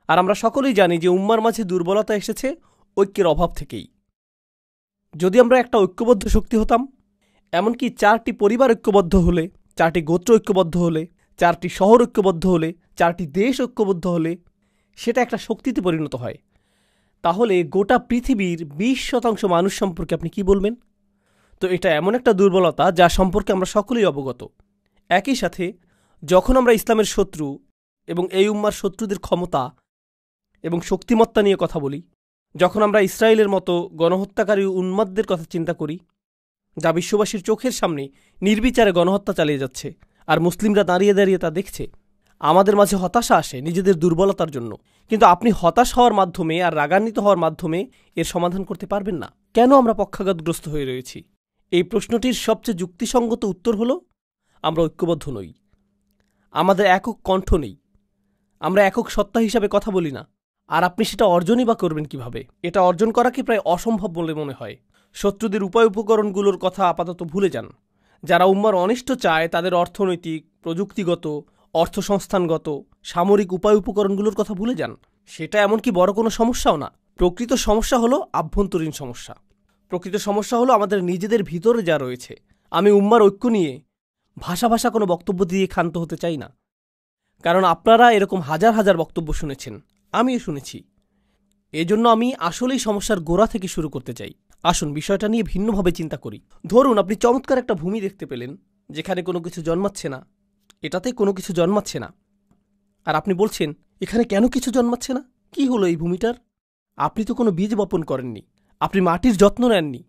আর আমরা সকলেই জানি যে উম্মার মাঝে দুর্বলতা এসেছে ঐক্যের অভাব থেকেই। যদি আমরা একটা ঐক্যবদ্ধ শক্তি হতাম, এমনকি 4টি পরিবার ঐক্যবদ্ধ হলে, 4টি গোত্র ঐক্যবদ্ধ হলে, 4টি শহর ঐক্যবদ্ধ হলে, 4টি দেশ ঐক্যবদ্ধ হলে সেটা একটা শক্তিতে পরিণত হয়, তাহলে গোটা পৃথিবীর 20% মানুষ সম্পর্কে আপনি কি বলবেন? তো এটা এমন একটা দুর্বলতা যা সম্পর্কে আমরা সকলেই অবগত। একই সাথে যখন আমরা ইসলামের শত্রু এবং এই উম্মার শত্রুদের ক্ষমতা এবং শক্তিমত্তা নিয়ে কথা বলি, যখন আমরা ইসরায়েলের মতো গণহত্যাকারী উন্মাদদের কথা চিন্তা করি, যা বিশ্ববাসীর চোখের সামনে নির্বিচারে গণহত্যা চালিয়ে যাচ্ছে, আর মুসলিমরা দাঁড়িয়ে দাঁড়িয়ে তা দেখছে, আমাদের মাঝে হতাশা আসে নিজেদের দুর্বলতার জন্য। কিন্তু আপনি হতাশ হওয়ার মাধ্যমে আর রাগান্বিত হওয়ার মাধ্যমে এর সমাধান করতে পারবেন না। কেন আমরা পক্ষাঘাতগ্রস্ত হয়ে রয়েছি? এই প্রশ্নটির সবচেয়ে যুক্তিসঙ্গত উত্তর হল, আমরা ঐক্যবদ্ধ নই, আমাদের একক কণ্ঠ নেই, আমরা একক সত্তা হিসাবে কথা বলি না। আর আপনি সেটা অর্জনই বা করবেন কিভাবে? এটা অর্জন করা কি প্রায় অসম্ভব বলে মনে হয়। শত্রুদের উপায় উপকরণগুলোর কথা আপাতত ভুলে যান। যারা উম্মার অনিষ্ট চায় তাদের অর্থনৈতিক, প্রযুক্তিগত, অর্থসংস্থানগত, সামরিক উপায় উপকরণগুলোর কথা ভুলে যান। সেটা এমনকি বড় কোনো সমস্যাও না। প্রকৃত সমস্যা হলো আভ্যন্তরীণ সমস্যা। প্রকৃত সমস্যা হলো আমাদের নিজেদের ভিতরে যা রয়েছে। আমি উম্মার ঐক্য নিয়ে ভাষা কোনো বক্তব্য দিয়ে ক্ষান্ত হতে চাই না, কারণ আপনারা এরকম হাজার হাজার বক্তব্য শুনেছেন, আমিও শুনেছি। এজন্য আমি আসলেই সমস্যার গোড়া থেকে শুরু করতে চাই। আসুন বিষয়টা নিয়ে ভিন্নভাবে চিন্তা করি। ধরুন আপনি চমৎকার একটা ভূমি দেখতে পেলেন, যেখানে কোনো কিছু জন্মাচ্ছে না, এটাতে কোনো কিছু জন্মাচ্ছে না। আর আপনি বলছেন, এখানে কেন কিছু জন্মাচ্ছে না? কি হলো এই ভূমিটার? আপনি তো কোনো বীজ বপন করেননি, আপনি মাটির যত্ন নেননি,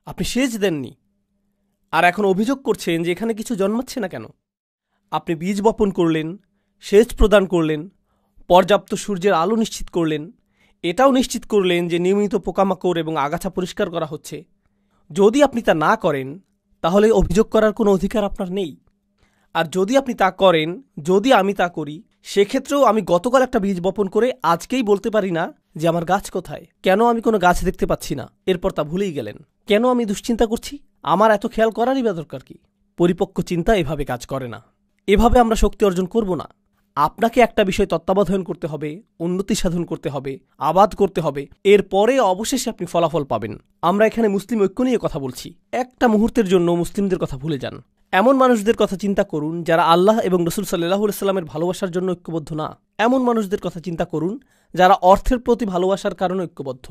আপনি সেচ দেননি, আর এখন অভিযোগ করছেন যে এখানে কিছু জন্মাচ্ছে না কেন? আপনি বীজ বপন করলেন, সেচ প্রদান করলেন, পর্যাপ্ত সূর্যের আলো নিশ্চিত করলেন, এটাও নিশ্চিত করলেন যে নিয়মিত পোকামাকড় এবং আগাছা পরিষ্কার করা হচ্ছে। যদি আপনি তা না করেন, তাহলে অভিযোগ করার কোনো অধিকার আপনার নেই। আর যদি আপনি তা করেন, যদি আমি তা করি, সেক্ষেত্রেও আমি গতকাল একটা বীজ বপন করে আজকেই বলতে পারি না যে আমার গাছ কোথায়, কেন আমি কোনো গাছ দেখতে পাচ্ছি না, এরপর তা ভুলেই গেলেন। কেন আমি দুশ্চিন্তা করছি? আমার এত খেয়াল করারই বা দরকার কি? পরিপক্ক চিন্তা এভাবে কাজ করে না। এভাবে আমরা শক্তি অর্জন করব না। আপনাকে একটা বিষয় তত্ত্বাবধান করতে হবে, উন্নতি সাধন করতে হবে, আবাদ করতে হবে, এরপরে অবশেষে আপনি ফলাফল পাবেন। আমরা এখানে মুসলিম ঐক্য নিয়ে কথা বলছি। একটা মুহূর্তের জন্য মুসলিমদের কথা ভুলে যান। এমন মানুষদের কথা চিন্তা করুন যারা আল্লাহ এবং রসুল সাল্লাল্লাহু আলাইহি সাল্লামের ভালোবাসার জন্য ঐক্যবদ্ধ না। এমন মানুষদের কথা চিন্তা করুন যারা অর্থের প্রতি ভালোবাসার কারণে ঐক্যবদ্ধ।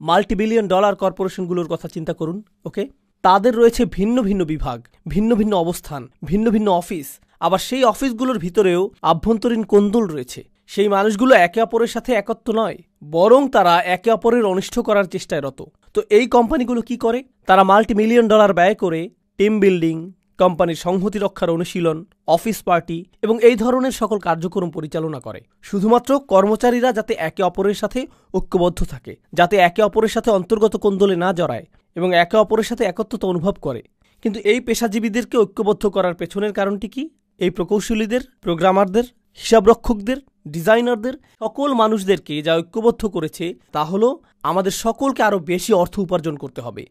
মাল্টিবিলিয়ন ডলার কর্পোরেশনগুলোর কথা চিন্তা করুন। ওকে, তাদের রয়েছে ভিন্ন ভিন্ন বিভাগ, ভিন্ন ভিন্ন অবস্থান, ভিন্ন ভিন্ন অফিস। আবার সেই অফিসগুলোর ভিতরেও আভ্যন্তরীণ কোন্দল রয়েছে। সেই মানুষগুলো একে অপরের সাথে একত্র নয়, বরং তারা একে অপরের অনিষ্ট করার চেষ্টায় রত। তো এই কোম্পানিগুলো কি করে? তারা মাল্টিমিলিয়ন ডলার ব্যয় করে টিম বিল্ডিং, কোম্পানির সংহতি রক্ষার অনুশীলন, অফিস পার্টি এবং এই ধরনের সকল কার্যক্রম পরিচালনা করে, শুধুমাত্র কর্মচারীরা যাতে একে অপরের সাথে ঐক্যবদ্ধ থাকে, যাতে একে অপরের সাথে অন্তর্গত কোন্দলে না জড়ায় এবং একে অপরের সাথে একত্রতা অনুভব করে। কিন্তু এই পেশাজীবীদেরকে ঐক্যবদ্ধ করার পেছনের কারণটি কি? এই প্রকৌশলীদের, প্রোগ্রামারদের, হিসাবরক্ষকদের, ডিজাইনারদের, সকল মানুষদেরকে যা ঐক্যবদ্ধ করেছে তা হলো আমাদের সকলকে আরও বেশি অর্থ উপার্জন করতে হবে।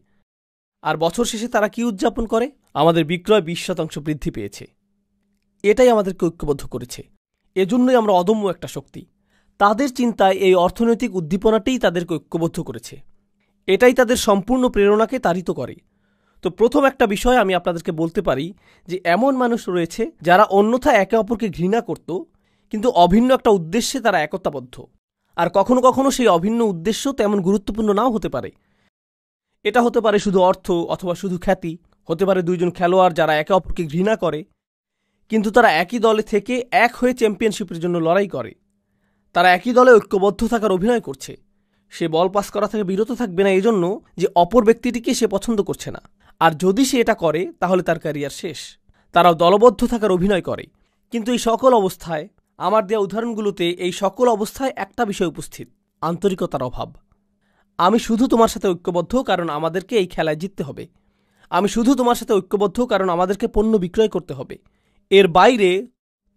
আর বছর শেষে তারা কি উদযাপন করে? আমাদের বিক্রয় 20% বৃদ্ধি পেয়েছে। এটাই আমাদেরকে ঐক্যবদ্ধ করেছে। এজন্যই আমরা অদম্য একটা শক্তি। তাদের চিন্তায় এই অর্থনৈতিক উদ্দীপনাটাই তাদেরকে ঐক্যবদ্ধ করেছে। এটাই তাদের সম্পূর্ণ প্রেরণাকে তাড়িত করে। তো প্রথম একটা বিষয় আমি আপনাদেরকে বলতে পারি যে এমন মানুষ রয়েছে যারা অন্যথায় একে অপরকে ঘৃণা করত, কিন্তু অভিন্ন একটা উদ্দেশ্যে তারা একতাবদ্ধ। আর কখনো কখনো সেই অভিন্ন উদ্দেশ্য তেমন গুরুত্বপূর্ণ নাও হতে পারে। এটা হতে পারে শুধু অর্থ অথবা শুধু খ্যাতি, হতে পারে দুইজন খেলোয়াড় যারা একে অপরকে ঘৃণা করে, কিন্তু তারা একই দলে থেকে এক হয়ে চ্যাম্পিয়নশিপের জন্য লড়াই করে। তারা একই দলে ঐক্যবদ্ধ থাকার অভিনয় করছে। সে বল পাস করা থেকে বিরত থাকবে না এজন্য যে অপর ব্যক্তিটিকে সে পছন্দ করছে না। আর যদি সে এটা করে তাহলে তার ক্যারিয়ার শেষ। তারাও দলবদ্ধ থাকার অভিনয় করে। কিন্তু এই সকল অবস্থায়, আমার দেওয়া উদাহরণগুলোতে এই সকল অবস্থায় একটা বিষয় উপস্থিত: আন্তরিকতার অভাব। আমি শুধু তোমার সাথে ঐক্যবদ্ধ কারণ আমাদেরকে এই খেলায় জিততে হবে। আমি শুধু তোমার সাথে ঐক্যবদ্ধ কারণ আমাদেরকে পণ্য বিক্রয় করতে হবে। এর বাইরে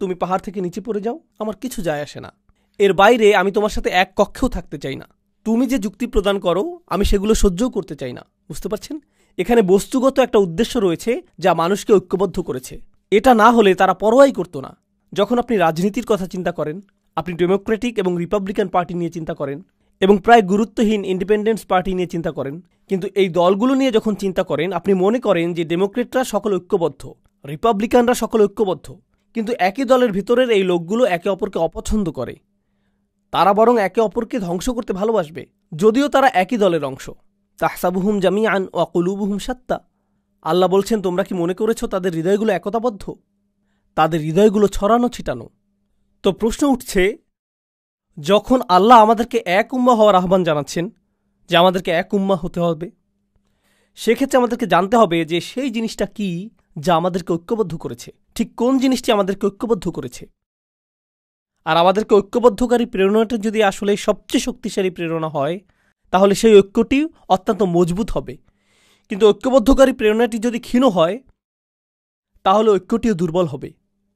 তুমি পাহাড় থেকে নিচে পড়ে যাও, আমার কিছু যায় আসে না। এর বাইরে আমি তোমার সাথে এক কক্ষেও থাকতে চাই না। তুমি যে যুক্তি প্রদান করো আমি সেগুলো সহ্যও করতে চাই না। বুঝতে পারছেন? এখানে বস্তুগত একটা উদ্দেশ্য রয়েছে যা মানুষকে ঐক্যবদ্ধ করেছে। এটা না হলে তারা পরোয়াই করত না। যখন আপনি রাজনীতির কথা চিন্তা করেন, আপনি ডেমোক্রেটিক এবং রিপাবলিকান পার্টি নিয়ে চিন্তা করেন এবং প্রায় গুরুত্বহীন ইন্ডিপেন্ডেন্স পার্টি নিয়ে চিন্তা করেন, কিন্তু এই দলগুলো নিয়ে যখন চিন্তা করেন আপনি মনে করেন যে ডেমোক্রেটরা সকল ঐক্যবদ্ধ, রিপাবলিকানরা সকল ঐক্যবদ্ধ, কিন্তু একই দলের ভিতরের এই লোকগুলো একে অপরকে অপছন্দ করে। তারা বরং একে অপরকে ধ্বংস করতে ভালোবাসবে, যদিও তারা একই দলের অংশ। তাহসাবুহুম জামিআন ওয়া কুলুবুহুম শাত্তা। আল্লাহ বলছেন, তোমরা কি মনে করেছ তাদের হৃদয়গুলো একতাবদ্ধ? তাদের হৃদয়গুলো ছড়ানো ছিটানো। তো প্রশ্ন উঠছে, যখন আল্লাহ আমাদেরকে এক উম্মাহ হওয়ার আহ্বান জানাচ্ছেন যে আমাদেরকে এক উম্মাহ হতে হবে, সেক্ষেত্রে আমাদেরকে জানতে হবে যে সেই জিনিসটা কি যা আমাদেরকে ঐক্যবদ্ধ করেছে, ঠিক কোন জিনিসটি আমাদেরকে ঐক্যবদ্ধ করেছে। আর আমাদেরকে ঐক্যবদ্ধকারী প্রেরণাটা যদি আসলে সবচেয়ে শক্তিশালী প্রেরণা হয়, তাহলে সেই ঐক্যটি অত্যন্ত মজবুত হবে। কিন্তু ঐক্যবদ্ধকারী প্রেরণাটি যদি ক্ষীণ হয়, তাহলে ঐক্যটিও দুর্বল হবে।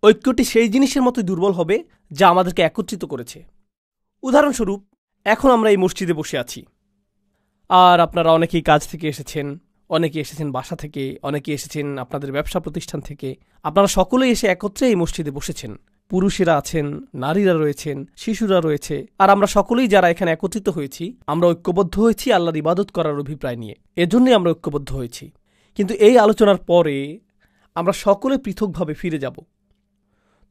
ঐক্যটি সেই জিনিসের মতোই দুর্বল হবে যা আমাদেরকে একত্রিত করেছে। উদাহরণস্বরূপ, এখন আমরা এই মসজিদে বসে আছি, আর আপনারা অনেকেই কাজ থেকে এসেছেন, অনেকে এসেছেন বাসা থেকে, অনেকে এসেছেন আপনাদের ব্যবসা প্রতিষ্ঠান থেকে। আপনারা সকলেই এসে একত্রে এই মসজিদে বসেছেন। পুরুষেরা আছেন, নারীরা রয়েছেন, শিশুরা রয়েছে, আর আমরা সকলেই যারা এখানে একত্রিত হয়েছি, আমরা ঐক্যবদ্ধ হয়েছি আল্লাহর ইবাদত করার অভিপ্রায় নিয়ে। এজন্যই আমরা ঐক্যবদ্ধ হয়েছি। কিন্তু এই আলোচনার পরে আমরা সকলে পৃথকভাবে ফিরে যাব।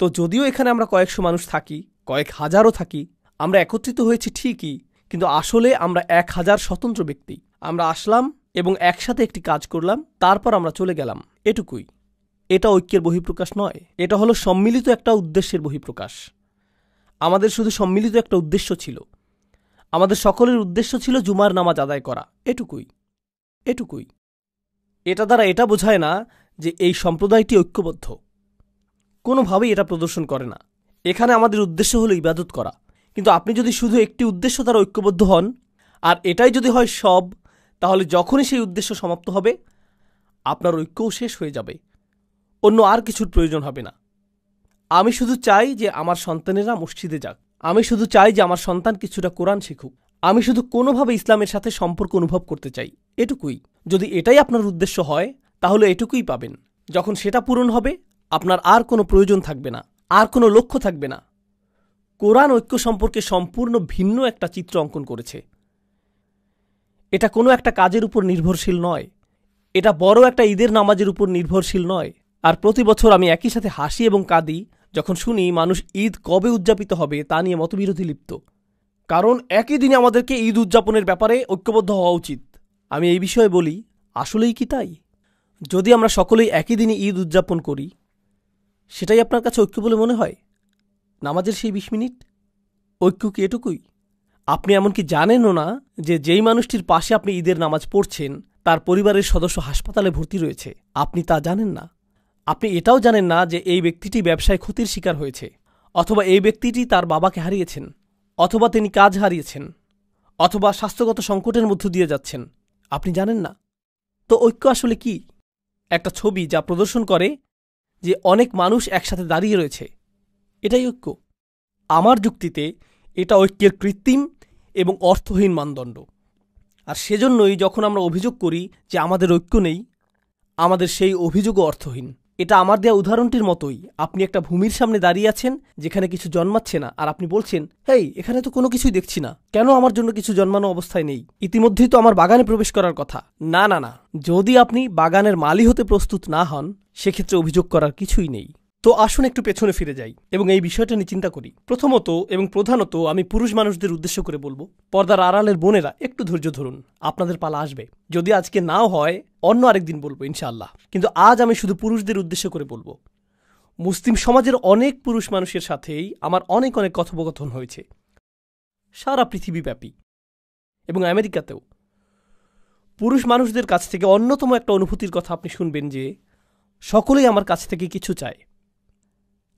তো যদিও এখানে আমরা কয়েকশো মানুষ থাকি, কয়েক হাজারও থাকি, আমরা একত্রিত হয়েছি ঠিকই, কিন্তু আসলে আমরা 1000 স্বতন্ত্র ব্যক্তি। আমরা আসলাম এবং একসাথে একটি কাজ করলাম, তারপর আমরা চলে গেলাম, এটুকুই। এটা ঐক্যের বহিঃপ্রকাশ নয়, এটা হলো সম্মিলিত একটা উদ্দেশ্যের বহিঃপ্রকাশ। আমাদের শুধু সম্মিলিত একটা উদ্দেশ্য ছিল, আমাদের সকলের উদ্দেশ্য ছিল জুমার নামাজ আদায় করা, এটুকুই। এটা দ্বারা এটা বোঝায় না যে এই সম্প্রদায়টি ঐক্যবদ্ধ, কোনোভাবেই এটা প্রদর্শন করে না। এখানে আমাদের উদ্দেশ্য হলো ইবাদত করা। কিন্তু আপনি যদি শুধু একটি উদ্দেশ্য দ্বারা ঐক্যবদ্ধ হন, আর এটাই যদি হয় সব, তাহলে যখনই সেই উদ্দেশ্য সমাপ্ত হবে, আপনার ঐক্যও শেষ হয়ে যাবে, অন্য আর কিছুর প্রয়োজন হবে না। আমি শুধু চাই যে আমার সন্তানেরা মসজিদে যাক, আমি শুধু চাই যে আমার সন্তান কিছুটা কোরআন শিখুক, আমি শুধু কোনোভাবে ইসলামের সাথে সম্পর্ক অনুভব করতে চাই, এটুকুই। যদি এটাই আপনার উদ্দেশ্য হয়, তাহলে এটুকুই পাবেন। যখন সেটা পূরণ হবে, আপনার আর কোনো প্রয়োজন থাকবে না, আর কোনো লক্ষ্য থাকবে না। কোরআন ঐক্য সম্পর্কে সম্পূর্ণ ভিন্ন একটা চিত্র অঙ্কন করেছে। এটা কোনো একটা কাজের উপর নির্ভরশীল নয়, এটা বড় একটা ঈদের নামাজের উপর নির্ভরশীল নয়। আর প্রতি বছর আমি একই সাথে হাসি এবং কাঁদি যখন শুনি মানুষ ঈদ কবে উদযাপিত হবে তা নিয়ে মতবিরোধী লিপ্ত। কারণ একই দিনে আমাদেরকে ঈদ উদযাপনের ব্যাপারে ঐক্যবদ্ধ হওয়া উচিত। আমি এই বিষয়ে বলি, আসলেই কি তাই? যদি আমরা সকলেই একই দিনে ঈদ উদযাপন করি, সেটাই আপনার কাছে ঐক্য বলে মনে হয়? নামাজের সেই 20 মিনিট ঐক্য কি এটুকুই? আপনি এমনকি জানেনও না যে যেই মানুষটির পাশে আপনি ঈদের নামাজ পড়ছেন তার পরিবারের সদস্য হাসপাতালে ভর্তি রয়েছে, আপনি তা জানেন না। আপনি এটাও জানেন না যে এই ব্যক্তিটি ব্যবসায় ক্ষতির শিকার হয়েছে, অথবা এই ব্যক্তিটি তার বাবাকে হারিয়েছেন, অথবা তিনি কাজ হারিয়েছেন, অথবা স্বাস্থ্যগত সংকটের মধ্য দিয়ে যাচ্ছেন, আপনি জানেন না। তো ঐক্য আসলে কি? একটা ছবি যা প্রদর্শন করে যে অনেক মানুষ একসাথে দাঁড়িয়ে রয়েছে, এটাই ঐক্য। আমার যুক্তিতে এটা ঐক্যের কৃত্রিম এবং অর্থহীন মানদণ্ড। আর সেজন্যই যখন আমরা অভিযোগ করি যে আমাদের ঐক্য নেই, আমাদের সেই অভিযোগও অর্থহীন। এটা আমার দেয়া উদাহরণটির মতোই। আপনি একটা ভূমির সামনে দাঁড়িয়ে আছেন যেখানে কিছু জন্মাচ্ছে না, আর আপনি বলছেন, হেই, এখানে তো কোনো কিছুই দেখছি না, কেন আমার জন্য কিছু জন্মানো অবস্থায় নেই? ইতিমধ্যেই তো আমার বাগানে প্রবেশ করার কথা। না না না, যদি আপনি বাগানের মালি হতে প্রস্তুত না হন, সেক্ষেত্রে অভিযোগ করার কিছুই নেই। তো আসুন একটু পেছনে ফিরে যাই এবং এই বিষয়টা নিয়ে চিন্তা করি। প্রথমত এবং প্রধানত আমি পুরুষ মানুষদের উদ্দেশ্য করে বলবো, পর্দার আড়ালের বোনেরা একটু ধৈর্য ধরুন, আপনাদের পালা আসবে। যদি আজকে নাও হয়, অন্য আরেকদিন বলবো ইনশাআল্লাহ। কিন্তু আজ আমি শুধু পুরুষদের উদ্দেশ্য করে বলবো। মুসলিম সমাজের অনেক পুরুষ মানুষের সাথেই আমার অনেক কথোপকথন হয়েছে, সারা পৃথিবীব্যাপী এবং আমেরিকাতেও। পুরুষ মানুষদের কাছ থেকে অন্যতম একটা অনুভূতির কথা আপনি শুনবেন যে সকলেই আমার কাছ থেকে কিছু চায়।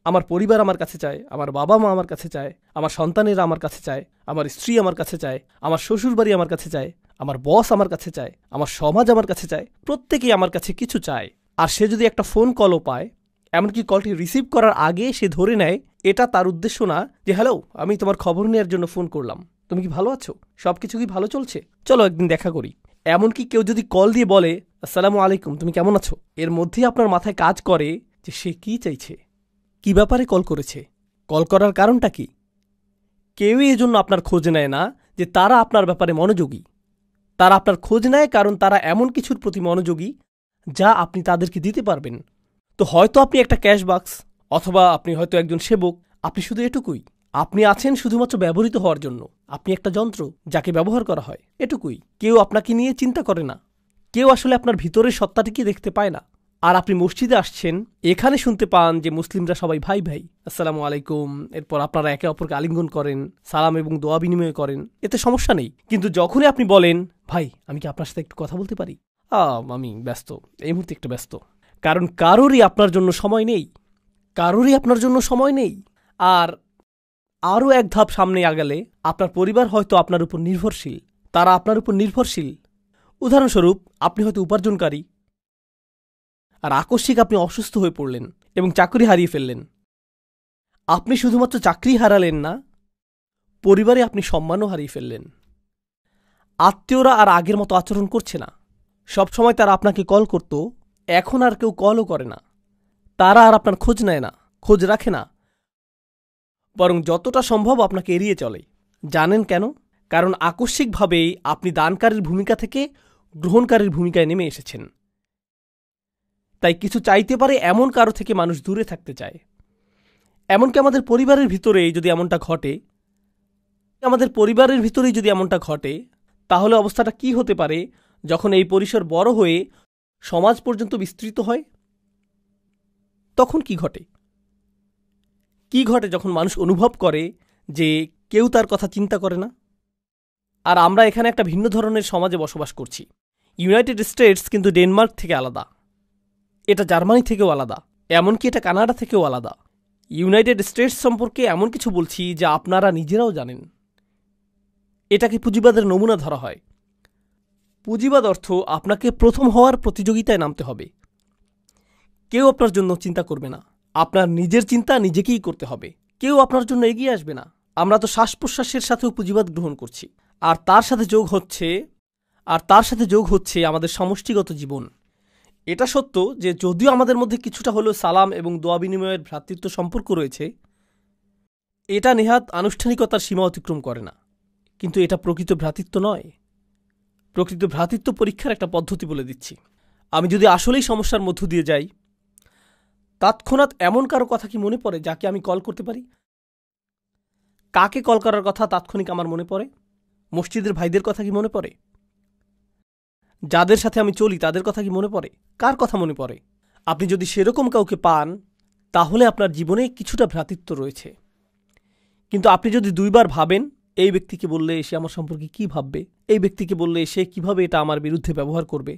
আমার পরিবার আমার কাছে চায়, আমার বাবা মা আমার কাছে চায়, আমার সন্তানেরা আমার কাছে চায়, আমার স্ত্রী আমার কাছে চায়, আমার শ্বশুরবাড়ি আমার কাছে চায়, আমার বস আমার কাছে চায়, আমার সমাজ আমার কাছে চায়, প্রত্যেকেই আমার কাছে কিছু চায়। আর সে যদি একটা ফোন কলও পায়, এমনকি কলটি রিসিভ করার আগে সে ধরে নেয় এটা তার উদ্দেশ্য না যে হ্যালো, আমি তোমার খবর নেওয়ার জন্য ফোন করলাম, তুমি কি ভালো আছো, সব কিছু কি ভালো চলছে, চলো একদিন দেখা করি। এমনকি কেউ যদি কল দিয়ে বলে আসসালামু আলাইকুম, তুমি কেমন আছো, এর মধ্যেই আপনার মাথায় কাজ করে যে সে কি চাইছে, কি ব্যাপারে কল করেছে, কল করার কারণটা কি। কেউই এজন্য আপনার খোঁজ নেয় না যে তারা আপনার ব্যাপারে মনোযোগী। তারা আপনার খোঁজ নেয় কারণ তারা এমন কিছুর প্রতি মনোযোগী যা আপনি তাদেরকে দিতে পারবেন। তো হয়তো আপনি একটা ক্যাশ বাক্স, অথবা আপনি হয়তো একজন সেবক, আপনি শুধু এটুকুই। আপনি আছেন শুধুমাত্র ব্যবহৃত হওয়ার জন্য। আপনি একটা যন্ত্র যাকে ব্যবহার করা হয়, এটুকুই। কেউ আপনাকে নিয়ে চিন্তা করে না। কেউ আসলে আপনার ভিতরের সত্তাটিকে দেখতে পায় না। আর আপনি মসজিদে আসছেন, এখানে শুনতে পান যে মুসলিমরা সবাই ভাই ভাই, আসসালামু আলাইকুম, এরপর আপনারা একে অপরকে আলিঙ্গন করেন, সালাম এবং দোয়া বিনিময় করেন, এতে সমস্যা নেই। কিন্তু যখনই আপনি বলেন, ভাই আমি কি আপনার সাথে একটু কথা বলতে পারি, আমি ব্যস্ত, এই মুহূর্তে একটু ব্যস্ত, কারণ কারোরই আপনার জন্য সময় নেই। কারোরই আপনার জন্য সময় নেই। আর আরও এক ধাপ সামনে আগালে আপনার পরিবার হয়তো আপনার উপর নির্ভরশীল। তারা আপনার উপর নির্ভরশীল। উদাহরণস্বরূপ, আপনি হয়তো উপার্জনকারী, আর আকস্মিক আপনি অসুস্থ হয়ে পড়লেন এবং চাকরি হারিয়ে ফেললেন। আপনি শুধুমাত্র চাকরি হারালেন না, পরিবারে আপনি সম্মানও হারিয়ে ফেললেন। আত্মীয়রা আর আগের মতো আচরণ করছে না। সবসময় তারা আপনাকে কল করত, এখন আর কেউ কলও করে না। তারা আর আপনার খোঁজ নেয় না, খোঁজ রাখে না, বরং যতটা সম্ভব আপনাকে এড়িয়ে চলে। জানেন কেন? কারণ আকস্মিকভাবেই আপনি দানকারীর ভূমিকা থেকে গ্রহণকারীর ভূমিকায় নেমে এসেছেন। তাই কিছু চাইতে পারে এমন কারো থেকে মানুষ দূরে থাকতে চায়। এমনকি আমাদের পরিবারের ভিতরেই যদি এমনটা ঘটে, তাহলে অবস্থাটা কি হতে পারে যখন এই পরিসর বড় হয়ে সমাজ পর্যন্ত বিস্তৃত হয়? তখন কি ঘটে যখন মানুষ অনুভব করে যে কেউ তার কথা চিন্তা করে না? আর আমরা এখানে একটা ভিন্ন ধরনের সমাজে বসবাস করছি। ইউনাইটেড স্টেটস কিন্তু ডেনমার্ক থেকে আলাদা, এটা জার্মানি থেকেও আলাদা, এমনকি এটা কানাডা থেকেও আলাদা। ইউনাইটেড স্টেটস সম্পর্কে এমন কিছু বলছি যা আপনারা নিজেরাও জানেন। এটাকে পুঁজিবাদের নমুনা ধরা হয়। পুঁজিবাদ অর্থ আপনাকে প্রথম হওয়ার প্রতিযোগিতায় নামতে হবে। কেউ আপনার জন্য চিন্তা করবে না। আপনার নিজের চিন্তা নিজেকেই করতে হবে। কেউ আপনার জন্য এগিয়ে আসবে না। আমরা তো শ্বাস প্রশ্বাসের সাথেও পুঁজিবাদ গ্রহণ করছি। আর তার সাথে যোগ হচ্ছে আমাদের সমষ্টিগত জীবন। এটা সত্য যে যদিও আমাদের মধ্যে কিছুটা হলেও সালাম এবং দোয়া বিনিময়ের ভ্রাতৃত্ব সম্পর্ক রয়েছে, এটা নেহাত আনুষ্ঠানিকতার সীমা অতিক্রম করে না। কিন্তু এটা প্রকৃত ভ্রাতৃত্ব নয়। প্রকৃত ভ্রাতৃত্ব পরীক্ষার একটা পদ্ধতি বলে দিচ্ছি। আমি যদি আসলেই সমস্যার মধ্য দিয়ে যাই, তৎক্ষণাৎ এমন কারো কথা কি মনে পড়ে যাকে আমি কল করতে পারি? কাকে কল করার কথা তাৎক্ষণিক আমার মনে পড়ে? মসজিদের ভাইদের কথা কি মনে পড়ে? যাদের সাথে আমি চলি তাদের কথা কি মনে পড়ে? কার কথা মনে পড়ে? আপনি যদি সেরকম কাউকে পান, তাহলে আপনার জীবনে কিছুটা ভ্রাতৃত্ব রয়েছে। কিন্তু আপনি যদি দুইবার ভাবেন, এই ব্যক্তিকে বললে সে আমার সম্পর্কে কি ভাববে, এই ব্যক্তিকে বললে সে কিভাবে এটা আমার বিরুদ্ধে ব্যবহার করবে,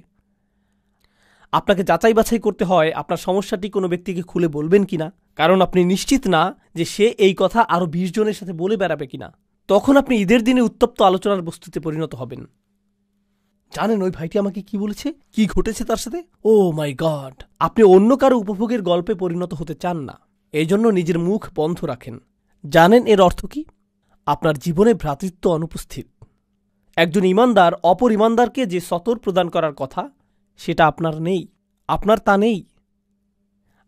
আপনাকে যাচাই বাছাই করতে হয় আপনার সমস্যাটি কোনো ব্যক্তিকে খুলে বলবেন কিনা, কারণ আপনি নিশ্চিত না যে সে এই কথা আরও 20 জনের সাথে বলে বেড়াবে কিনা। তখন আপনি ঈদের দিনে উত্তপ্ত আলোচনার বস্তুতে পরিণত হবেন। জানেন ওই ভাইটি আমাকে কি বলেছে, কি ঘটেছে তার সাথে? ও মাই গড! আপনি অন্য কারো উপভোগের গল্পে পরিণত হতে চান না, এই জন্য নিজের মুখ বন্ধ রাখেন। জানেন এর অর্থ কি? আপনার জীবনে ভ্রাতৃত্ব অনুপস্থিত। একজন ইমানদার অপর ইমানদারকে যে সতর প্রদান করার কথা, সেটা আপনার তা নেই।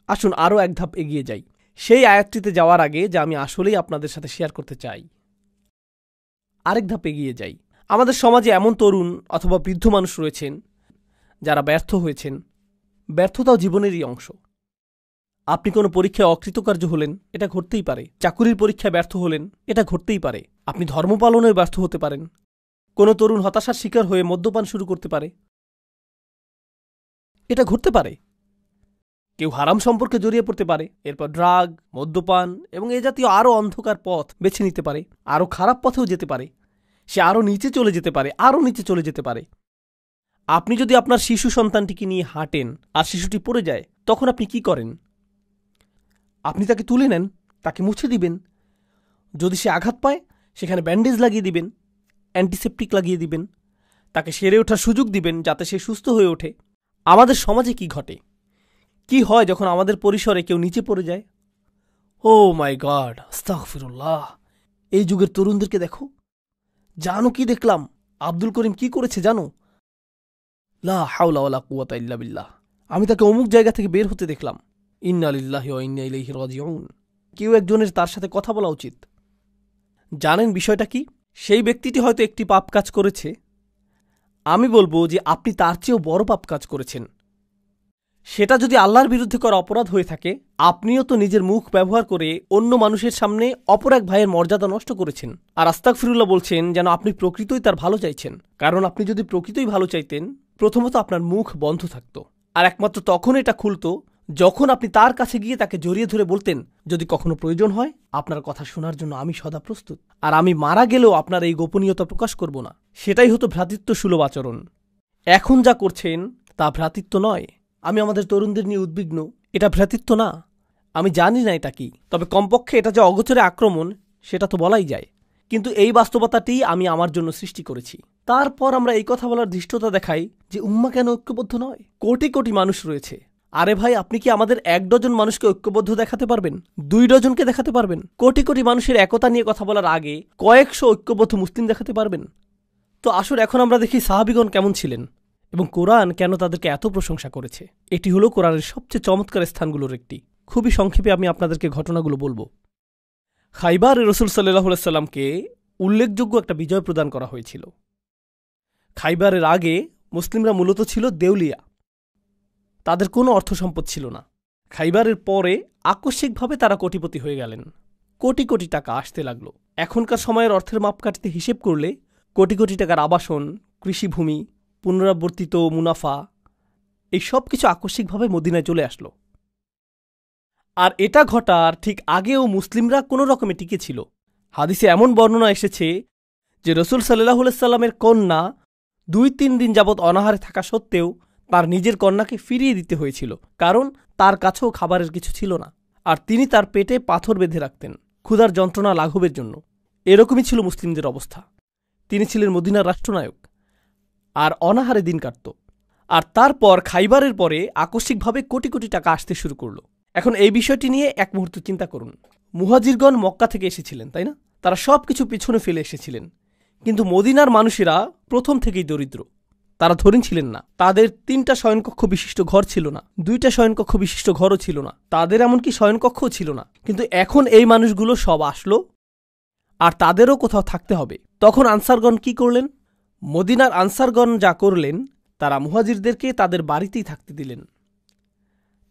আসুন আরও এক ধাপ এগিয়ে যাই, সেই আয়াতটিতে যাওয়ার আগে যা আমি আসলেই আপনাদের সাথে শেয়ার করতে চাই। আরেক ধাপ এগিয়ে যাই। আমাদের সমাজে এমন তরুণ অথবা বৃদ্ধ মানুষ রয়েছেন যারা ব্যর্থ হয়েছেন। ব্যর্থতাও জীবনেরই অংশ। আপনি কোনো পরীক্ষায় অকৃতকার্য হলেন, এটা ঘটতেই পারে। চাকুরির পরীক্ষায় ব্যর্থ হলেন, এটা ঘটতেই পারে। আপনি ধর্ম পালনে ব্যর্থ হতে পারেন। কোনো তরুণ হতাশার শিকার হয়ে মদ্যপান শুরু করতে পারে, এটা ঘটতে পারে। কেউ হারাম সম্পর্কে জড়িয়ে পড়তে পারে, এরপর ড্রাগ, মদ্যপান এবং এ জাতীয় আরও অন্ধকার পথ বেছে নিতে পারে। আরও খারাপ পথেও যেতে পারে। সে আরও নিচে চলে যেতে পারে। আপনি যদি আপনার শিশু সন্তানটিকে নিয়ে হাঁটেন আর শিশুটি পড়ে যায়, তখন আপনি কি করেন? আপনি তাকে তুলে নেন, তাকে মুছে দিবেন। যদি সে আঘাত পায়, সেখানে ব্যান্ডেজ লাগিয়ে দিবেন, অ্যান্টিসেপটিক লাগিয়ে দিবেন, তাকে সেরে ওঠার সুযোগ দিবেন যাতে সে সুস্থ হয়ে ওঠে। আমাদের সমাজে কি ঘটে, কি হয় যখন আমাদের পরিসরে কেউ নিচে পড়ে যায়? ও মাই গড, আস্তাগফিরুল্লাহ! এই যুগের তরুণদেরকে দেখো। জানো কি দেখলাম? আব্দুল করিম কি করেছে জানো? লা হাওলা ওয়ালা কুওয়াতা ইল্লা বিল্লাহ। আমি তাকে অমুক জায়গা থেকে বের হতে দেখলাম। ইন্না লিল্লাহি ওয়া ইন্না ইলাইহি রাজিউন। কেউ একজনের তার সাথে কথা বলা উচিত। জানেন বিষয়টা কি? সেই ব্যক্তিটি হয়তো একটি পাপ কাজ করেছে, আমি বলবো যে আপনি তার চেয়েও বড় পাপ কাজ করেছেন। সেটা যদি আল্লাহর বিরুদ্ধে করা অপরাধ হয়ে থাকে, আপনিও তো নিজের মুখ ব্যবহার করে অন্য মানুষের সামনে অপর এক ভাইয়ের মর্যাদা নষ্ট করেছেন। আর আস্তাগফিরুল্লাহ বলছেন যেন আপনি প্রকৃতই তার ভালো চাইছেন। কারণ আপনি যদি প্রকৃতই ভালো চাইতেন, প্রথমত আপনার মুখ বন্ধ থাকত, আর একমাত্র তখন এটা খুলত যখন আপনি তার কাছে গিয়ে তাকে জড়িয়ে ধরে বলতেন, যদি কখনো প্রয়োজন হয় আপনার কথা শোনার জন্য আমি সদা প্রস্তুত, আর আমি মারা গেলেও আপনার এই গোপনীয়তা প্রকাশ করব না। সেটাই হতো ভ্রাতৃত্বসুলভ আচরণ। এখন যা করছেন তা ভ্রাতৃত্ব নয়। আমি আমাদের তরুণদের নিয়ে উদ্বিগ্ন। এটা ভ্রাতৃত্ব না। আমি জানি না এটা কি, তবে কমপক্ষে এটা যে অগোচরে আক্রমণ সেটা তো বলাই যায়। কিন্তু এই বাস্তবতাটি আমি আমার জন্য সৃষ্টি করেছি। তারপর আমরা এই কথা বলার ধৃষ্টতা দেখাই যে উম্মাহ কেন ঐক্যবদ্ধ নয়? কোটি কোটি মানুষ রয়েছে। আরে ভাই, আপনি কি আমাদের 1 ডজন মানুষকে ঐক্যবদ্ধ দেখাতে পারবেন? 2 ডজনকে দেখাতে পারবেন? কোটি কোটি মানুষের একতা নিয়ে কথা বলার আগে কয়েকশো ঐক্যবদ্ধ মুসলিম দেখাতে পারবেন? তো আসুন এখন আমরা দেখি সাহাবীগণ কেমন ছিলেন এবং কোরআন কেন তাদেরকে এত প্রশংসা করেছে। এটি হলো কোরআনের সবচেয়ে চমৎকার স্থানগুলোর একটি। খুবই সংক্ষেপে আমি আপনাদেরকে ঘটনাগুলো বলবো। খাইবারে রাসূল সাল্লাল্লাহু আলাইহি সাল্লামকে উল্লেখযোগ্য একটা বিজয় প্রদান করা হয়েছিল। খাইবারের আগে মুসলিমরা মূলত ছিল দেউলিয়া, তাদের কোনো অর্থ সম্পদ ছিল না। খাইবারের পরে আকস্মিকভাবে তারা কোটিপতি হয়ে গেলেন। কোটি কোটি টাকা আসতে লাগলো। এখনকার সময়ের অর্থের মাপকাঠিতে হিসেব করলে কোটি কোটি টাকার আবাসন, কৃষিভূমি, পুনরাবর্তিত মুনাফা, এই সব কিছু আকস্মিকভাবে মদিনায় চলে আসলো। আর এটা ঘটার ঠিক আগেও মুসলিমরা কোনো রকমে টিকে ছিল। হাদিসে এমন বর্ণনা এসেছে যে রাসূল সাল্লাল্লাহু আলাইহি সাল্লামের কন্যা 2-3 দিন যাবৎ অনাহারে থাকা সত্ত্বেও তার নিজের কন্যাকে ফিরিয়ে দিতে হয়েছিল, কারণ তার কাছেও খাবারের কিছু ছিল না, আর তিনি তার পেটে পাথর বেঁধে রাখতেন ক্ষুধার যন্ত্রণা লাঘবের জন্য। এরকমই ছিল মুসলিমদের অবস্থা। তিনি ছিলেন মদিনার রাষ্ট্রনায়ক, আর অনাহারে দিন কাটত। আর তারপর খাইবারের পরে আকস্মিকভাবে কোটি কোটি টাকা আসতে শুরু করলো। এখন এই বিষয়টি নিয়ে এক মুহূর্ত চিন্তা করুন। মুহাজিরগণ মক্কা থেকে এসেছিলেন, তাই না? তারা সব কিছু পিছনে ফেলে এসেছিলেন, কিন্তু মদিনার মানুষেরা প্রথম থেকেই দরিদ্র। তারা ধনী ছিলেন না। তাদের 3টা শয়নকক্ষ বিশিষ্ট ঘর ছিল না, 2টা শয়নকক্ষ বিশিষ্ট ঘরও ছিল না, তাদের এমনকি শয়নকক্ষও ছিল না। কিন্তু এখন এই মানুষগুলো সব আসলো, আর তাদেরও কোথাও থাকতে হবে। তখন আনসারগণ কি করলেন? মদিনার আনসারগণ যা করলেন, তারা মুহাজিরদেরকে তাদের বাড়িতেই থাকতে দিলেন।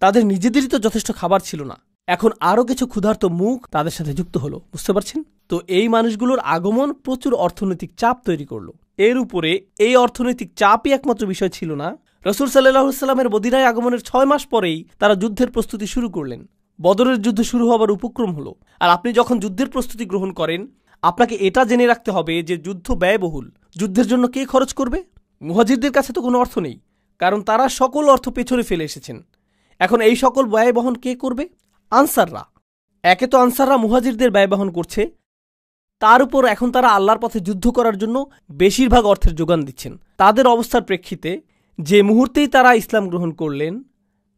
তাদের নিজেদেরই তো যথেষ্ট খাবার ছিল না, এখন আরও কিছু ক্ষুধার্ত মুখ তাদের সাথে যুক্ত হলো। বুঝতে পারছেন তো? এই মানুষগুলোর আগমন প্রচুর অর্থনৈতিক চাপ তৈরি করলো। এর উপরে এই অর্থনৈতিক চাপই একমাত্র বিষয় ছিল না। রাসূল সাল্লাল্লাহু আলাইহি সাল্লামের মদিনায় আগমনের 6 মাস পরেই তারা যুদ্ধের প্রস্তুতি শুরু করলেন। বদরের যুদ্ধ শুরু হবার উপক্রম হলো। আর আপনি যখন যুদ্ধের প্রস্তুতি গ্রহণ করেন, আপনাকে এটা জেনে রাখতে হবে যে যুদ্ধ ব্যয়বহুল। যুদ্ধের জন্য কে খরচ করবে? মুহাজিরদের কাছে তো কোনো অর্থ নেই, কারণ তারা সকল অর্থ পেছনে ফেলে এসেছেন। এখন এই সকল ব্যয় বহন কে করবে? আনসাররা। একে তো আনসাররা মুহাজিরদের ব্যয় বহন করছে, তার উপর এখন তারা আল্লাহর পথে যুদ্ধ করার জন্য বেশিরভাগ অর্থের যোগান দিচ্ছেন। তাদের অবস্থার প্রেক্ষিতে যে মুহূর্তেই তারা ইসলাম গ্রহণ করলেন,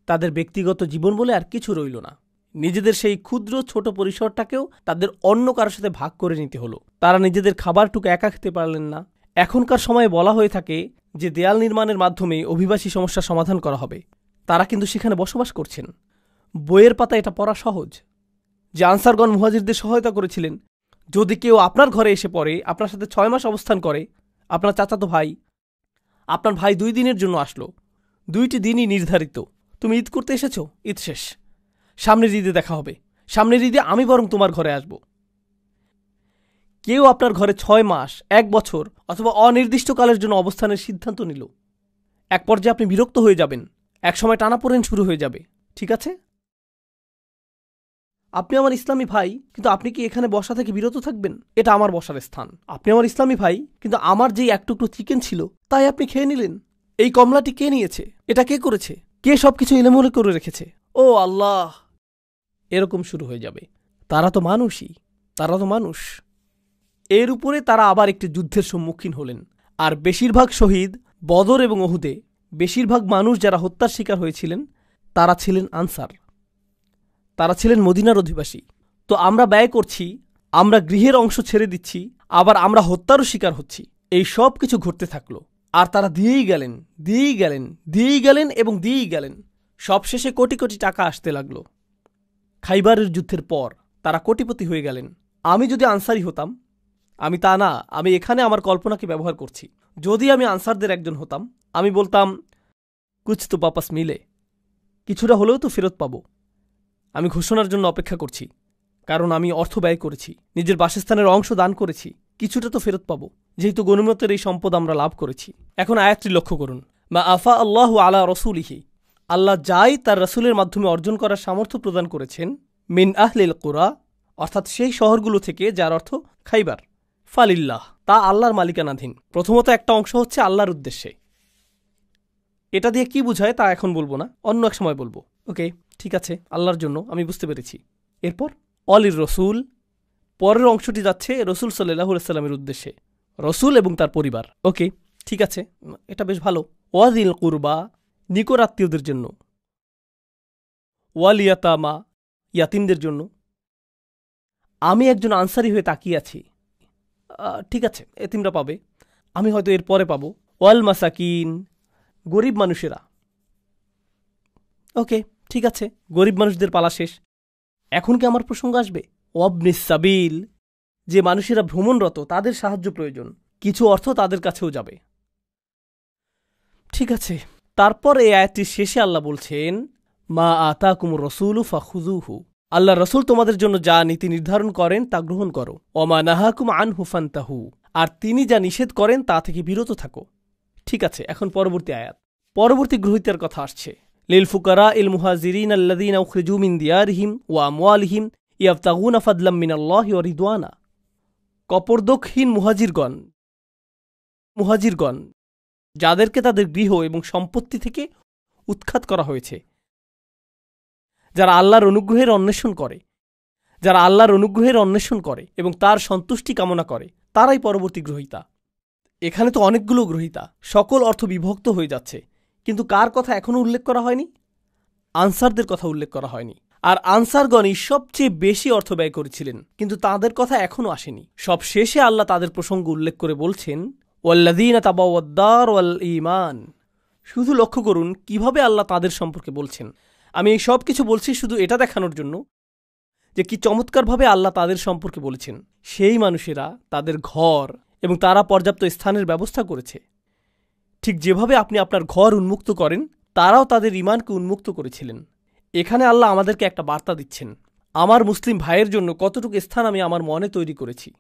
তাদের ব্যক্তিগত জীবন বলে আর কিছু রইল না। নিজেদের সেই ক্ষুদ্র ছোট পরিসরটাকেও তাদের অন্য কারোর সাথে ভাগ করে নিতে হলো। তারা নিজেদের খাবারটুকু একা খেতে পারলেন না। এখনকার সময়ে বলা হয়ে থাকে যে দেয়াল নির্মাণের মাধ্যমে অভিবাসী সমস্যার সমাধান করা হবে। তারা কিন্তু সেখানে বসবাস করছেন। বইয়ের পাতা এটা পড়া সহজ যে আনসারগণ মুহাজিরদের সহায়তা করেছিলেন। যদি কেউ আপনার ঘরে এসে পড়ে, আপনার সাথে 6 মাস অবস্থান করে, আপনার চাচাতো ভাই, আপনার ভাই 2 দিনের জন্য আসলো, 2টি দিনই নির্ধারিত। তুমি ঈদ করতে এসেছো, ঈদ শেষ, সামনের ঈদে দেখা হবে, সামনের ঈদে আমি বরং তোমার ঘরে আসব। কেউ আপনার ঘরে 6 মাস, 1 বছর অথবা অনির্দিষ্টকালের জন্য অবস্থানের সিদ্ধান্ত নিল। এক পর্যায়ে আপনি বিরক্ত হয়ে যাবেন, একসময় টানাপোড়েন শুরু হয়ে যাবে। ঠিক আছে, আপনি আমার ইসলামী ভাই, কিন্তু আপনি কি এখানে বসা থেকে বিরত থাকবেন? এটা আমার বসার স্থান। আপনি আমার ইসলামী ভাই, কিন্তু আমার যেই এক টুকরো চিকেন ছিল তাই আপনি খেয়ে নিলেন। এই কমলাটি কে নিয়েছে? এটা কে করেছে? কে সবকিছু এলোমেলো করে রেখেছে? ও আল্লাহ! এরকম শুরু হয়ে যাবে। তারা তো মানুষই, তারা তো মানুষ। এর উপরে তারা আবার একটি যুদ্ধের সম্মুখীন হলেন। আর বেশিরভাগ শহীদ বদর এবং উহুদে, বেশিরভাগ মানুষ যারা হত্যার শিকার হয়েছিলেন, তারা ছিলেন আনসার, তারা ছিলেন মদিনার অধিবাসী। তো আমরা ব্যয় করছি, আমরা গৃহের অংশ ছেড়ে দিচ্ছি, আবার আমরা হত্যারও শিকার হচ্ছি। এই সব কিছু ঘটতে থাকলো। আর তারা দিয়েই গেলেন, দিয়েই গেলেন, দিয়েই গেলেন এবং দিয়েই গেলেন। সবশেষে কোটি কোটি টাকা আসতে লাগলো। খাইবারের যুদ্ধের পর তারা কোটিপতি হয়ে গেলেন। আমি যদি আনসারি হতাম, আমি তা না, আমি এখানে আমার কল্পনাকে ব্যবহার করছি। যদি আমি আনসারদের একজন হতাম, আমি বলতাম কুছ তো বাপাস মিলে, কিছুটা হলেও তো ফেরত পাবো। আমি ঘোষণার জন্য অপেক্ষা করছি, কারণ আমি অর্থ ব্যয় করেছি, নিজের বাসস্থানের অংশ দান করেছি, কিছুটা তো ফেরত পাবো, যেহেতু গনিমতের এই সম্পদ আমরা লাভ করেছি। এখন আয়াতটি লক্ষ্য করুন, মা আফা আল্লাহু আলা রসুলিহি, আল্লাহ যাই তার রসুলের মাধ্যমে অর্জন করার সামর্থ্য প্রদান করেছেন, মিন আহলিল কুরা, অর্থাৎ সেই শহরগুলো থেকে, যার অর্থ খাইবার, ফালিল্লাহ, তা আল্লাহর মালিকানাধীন। প্রথমত একটা অংশ হচ্ছে আল্লাহর উদ্দেশ্যে। এটা দিয়ে কি বুঝায় তা এখন বলবো না, অন্য এক সময় বলবো। ওকে, ঠিক আছে, আল্লাহর জন্য, আমি বুঝতে পেরেছি। এরপর অলির রসুল, পরের অংশটি যাচ্ছে রসুল সাল্লাল্লাহু আলাইহি সাল্লামের উদ্দেশ্যে, রসুল এবং তার পরিবার। ওকে, ঠিক আছে, এটা বেশ ভালো। ওয়াজিল কুরবা, নিকট আত্মীয়দের জন্য। ওয়াল ইয়াতামা, ইয়াতিমদের জন্য। আমি একজন আনসারি হয়ে তাকিয়ে আছি, ঠিক আছে, এতিমরা পাবে, আমি হয়তো এর পরে পাবো। ওয়াল মাসাকিন, গরিব মানুষেরা। ওকে, ঠিক আছে, গরিব মানুষদের পালা শেষ। এখন কি আমার প্রসঙ্গ আসবে? ওয়াবনিস সাবিল, যে মানুষেরা ভ্রমণরত, তাদের সাহায্য প্রয়োজন, কিছু অর্থ তাদের কাছেও যাবে। ঠিক আছে, তারপর এই আয়াতটির শেষে আল্লাহ বলছেন, মা আতাকুমুর রসুলু ফাখুযুহু, আল্লাহ রসুল তোমাদের জন্য যা নীতি নির্ধারণ করেন তা গ্রহণ করো। ওমা নাহাকুম আনহু ফান্তাহু, আর তিনি যা নিষেধ করেন তা থেকে বিরত থাকো। ঠিক আছে, এখন পরবর্তী আয়াত, পরবর্তী গ্রহীতার কথা আসছে। লিল ফুকারা ইল মুহাজিরিন আল্লাযীনা উখরিজু মিন দিয়ারিহিম ওয়া আমওয়ালিহিম ইয়াবতাগুনা ফাদলাম মিনাল্লাহি ওয়া রিদওয়ানা, কপরদকহীন মুহাজিরগণ, যাদেরকে তাদের গৃহ এবং সম্পত্তি থেকে উৎখাত করা হয়েছে, যারা আল্লাহর অনুগ্রহের অন্বেষণ করে এবং তার সন্তুষ্টি কামনা করে, তারাই পরবর্তী গ্রহীতা। এখানে তো অনেকগুলো গ্রহীতা, সকল অর্থ বিভক্ত হয়ে যাচ্ছে, কিন্তু কার কথা এখনও উল্লেখ করা হয়নি? আনসারদের কথা উল্লেখ করা হয়নি। আর আনসারগণই সবচেয়ে বেশি অর্থ ব্যয় করেছিলেন, কিন্তু তাদের কথা এখনও আসেনি। সব শেষে আল্লাহ তাদের প্রসঙ্গ উল্লেখ করে বলছেন, ওয়াল্লাযীনা তাবাওয়াদ-দার ওয়াল ঈমান। শুধু লক্ষ্য করুন কিভাবে আল্লাহ তাদের সম্পর্কে বলছেন। আমি এই সব কিছু বলছি শুধু এটা দেখানোর জন্য যে কি চমৎকারভাবে আল্লাহ তাদের সম্পর্কে বলেছেন। সেই মানুষেরা তাদের ঘর এবং তারা পর্যাপ্ত স্থানের ব্যবস্থা করেছে। ঠিক যেভাবে আপনি আপনার ঘর উন্মুক্ত করেন, তারাও তাদের ঈমানকে উন্মুক্ত করেছিলেন। এখানে আল্লাহ আমাদেরকে একটা বার্তা দিচ্ছেন, আমার মুসলিম ভাইয়ের জন্য কতটুকু স্থান আমি আমার মনে তৈরি করেছি,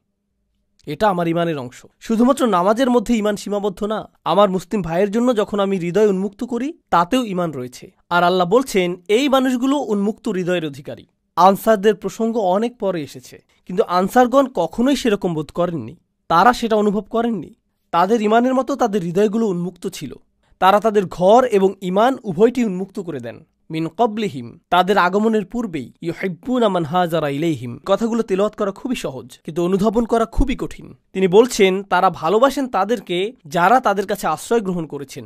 এটা আমার ঈমানের অংশ। শুধুমাত্র নামাজের মধ্যে ঈমান সীমাবদ্ধ না, আমার মুসলিম ভাইয়ের জন্য যখন আমি হৃদয় উন্মুক্ত করি তাতেও ঈমান রয়েছে। আর আল্লাহ বলছেন এই মানুষগুলো উন্মুক্ত হৃদয়ের অধিকারী। আনসারদের প্রসঙ্গ অনেক পরে এসেছে, কিন্তু আনসারগণ কখনোই সেরকম বোধ করেননি, তারা সেটা অনুভব করেননি। তাদের ঈমানের মতো তাদের হৃদয়গুলো উন্মুক্ত ছিল। তারা তাদের ঘর এবং ঈমান উভয়টি উন্মুক্ত করে দেন। মিন ক্বাবলিহিম, তাদের আগমনের পূর্বেই। ইউহিব্বুনা মান হাজারা ইলাইহিম, কথাগুলো তেলাওয়াত করা খুবই সহজ, কিন্তু অনুধাবন করা খুবই কঠিন। তিনি বলছেন তারা ভালোবাসেন তাদেরকে যারা তাদের কাছে আশ্রয় গ্রহণ করেছেন।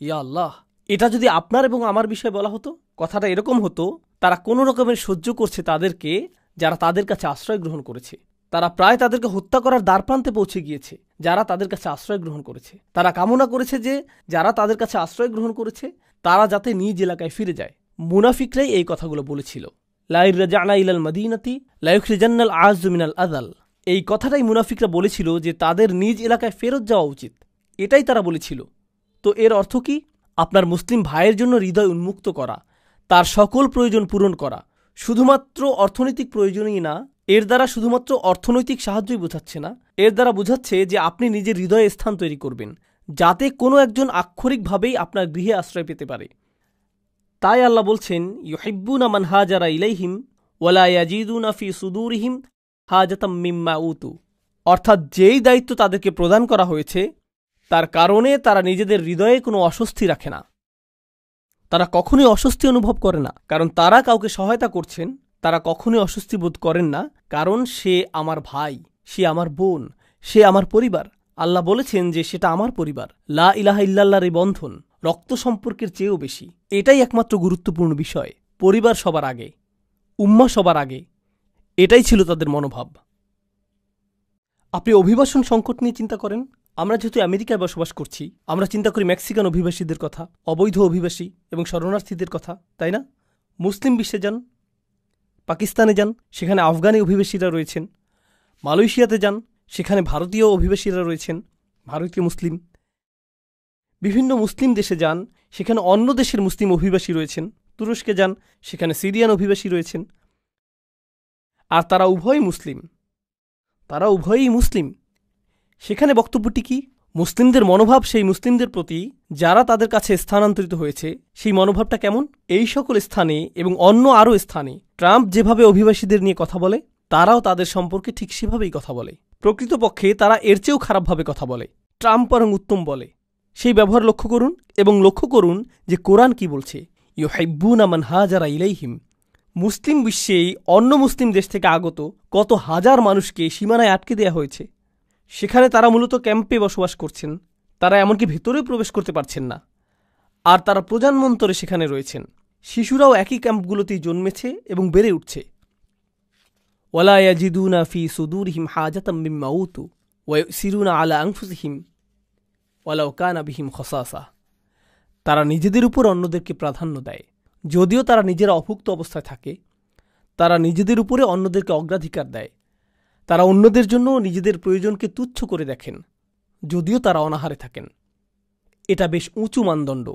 ইয়া আল্লাহ, এটা যদি আপনার এবং আমার বিষয়ে বলা হতো, কথাটা এরকম হতো, তারা কোনো রকমের সহ্য করছে তাদেরকে যারা তাদের কাছে আশ্রয় গ্রহণ করেছে। তারা প্রায় তাদেরকে হত্যা করার দ্বারপ্রান্তে পৌঁছে গিয়েছে যারা তাদের কাছে আশ্রয় গ্রহণ করেছে। তারা কামনা করেছে যে যারা তাদের কাছে আশ্রয় গ্রহণ করেছে তারা যাতে নিজ এলাকায় ফিরে যায়। মুনাফিকরাই এই কথাগুলো বলেছিল, লা ইরজা'না ইলাল মাদিনাতি লা ইখরিজান্নাল আ'যু মিনাল আযাল। এই কথাটাই মুনাফিকরা বলেছিল যে তাদের নিজ এলাকায় ফেরত যাওয়া উচিত, এটাই তারা বলেছিল। তো এর অর্থ কি? আপনার মুসলিম ভাইয়ের জন্য হৃদয় উন্মুক্ত করা, তার সকল প্রয়োজন পূরণ করা, শুধুমাত্র অর্থনৈতিক প্রয়োজনই না, এর দ্বারা শুধুমাত্র অর্থনৈতিক সাহায্যই বোঝাচ্ছে না, এর দ্বারা বোঝাচ্ছে যে আপনি নিজের হৃদয়ে স্থান তৈরি করবেন যাতে কোনো একজন আক্ষরিকভাবেই আপনার গৃহে আশ্রয় পেতে পারে। তাই আল্লাহ বলছেন, ইউহিব্বুনা মান হাজারা ইলাইহিম ওয়ালা ইয়াজিদুনা ফি সুদুরিহিম হাজাতাম মিম্মা উতু। অর্থাৎ যেই দায়িত্ব তাদেরকে প্রদান করা হয়েছে তার কারণে তারা নিজেদের হৃদয়ে কোনো অস্বস্তি রাখে না। তারা কখনোই অস্বস্তি অনুভব করে না, কারণ তারা কাউকে সহায়তা করছেন। তারা কখনোই অস্বস্তি বোধ করেন না, কারণ সে আমার ভাই, সে আমার বোন, সে আমার পরিবার। আল্লাহ বলেছেন যে সেটা আমার পরিবার। লা ইলাহা ইল্লাল্লাহর এই বন্ধন রক্ত সম্পর্কের চেয়েও বেশি। এটাই একমাত্র গুরুত্বপূর্ণ বিষয়। পরিবার সবার আগে, উম্মাহ সবার আগে, এটাই ছিল তাদের মনোভাব। আপনি অভিবাসন সংকট নিয়ে চিন্তা করেন। আমরা যেহেতু আমেরিকায় বসবাস করছি, আমরা চিন্তা করি মেক্সিকান অভিবাসীদের কথা, অবৈধ অভিবাসী এবং শরণার্থীদের কথা, তাই না? মুসলিম বিশ্বে যান, পাকিস্তানে যান, সেখানে আফগানি অভিবাসীরা রয়েছেন। মালয়েশিয়াতে যান, সেখানে ভারতীয় অভিবাসীরা রয়েছেন, ভারতীয় মুসলিম। বিভিন্ন মুসলিম দেশে যান, সেখানে অন্য দেশের মুসলিম অভিবাসী রয়েছেন। তুরস্কে যান, সেখানে সিরিয়ান অভিবাসী রয়েছেন। আর তারা উভয়ই মুসলিম। সেখানে বক্তব্যটি কি? মুসলিমদের মনোভাব, সেই মুসলিমদের প্রতি যারা তাদের কাছে স্থানান্তরিত হয়েছে, সেই মনোভাবটা কেমন? এই সকল স্থানে এবং অন্য আরও স্থানে ট্রাম্প যেভাবে অভিবাসীদের নিয়ে কথা বলে, তারাও তাদের সম্পর্কে ঠিক সেভাবেই কথা বলে। প্রকৃতপক্ষে তারা এর চেয়েও খারাপভাবে কথা বলে, ট্রাম্প বরং উত্তম বলে। সেই ব্যবহার লক্ষ্য করুন, এবং লক্ষ্য করুন যে কোরআন কি বলছে। ইউহিব্বুনা মান হাজারা ইলাইহিম। মুসলিম বিশ্বেই অন্য মুসলিম দেশ থেকে আগত কত হাজার মানুষকে সীমানায় আটকে দেয়া হয়েছে। সেখানে তারা মূলত ক্যাম্পে বসবাস করছেন, তারা এমনকি ভেতরেও প্রবেশ করতে পারছেন না। আর তারা প্রজন্মান্তরে সেখানে রয়েছেন। শিশুরাও একই ক্যাম্পগুলোতেই জন্মেছে এবং বেড়ে উঠছে। ওয়ালা ইয়াজিদুনা ফি সুদুরিহিম হাজাতাম মিম্মা উতু ওয়া ইউসিরুনা আলা আনফুসিহিম ওয়ালাউ কানা বিহিম খাসাসা। তারা নিজেদের উপর অন্যদেরকে প্রাধান্য দেয়, যদিও তারা নিজেরা অভুক্ত অবস্থায় থাকে। তারা নিজেদের উপরে অন্যদেরকে অগ্রাধিকার দেয়। তারা অন্যদের জন্য নিজেদের প্রয়োজনকে তুচ্ছ করে দেখেন, যদিও তারা অনাহারে থাকেন। এটা বেশ উঁচু মানদণ্ড।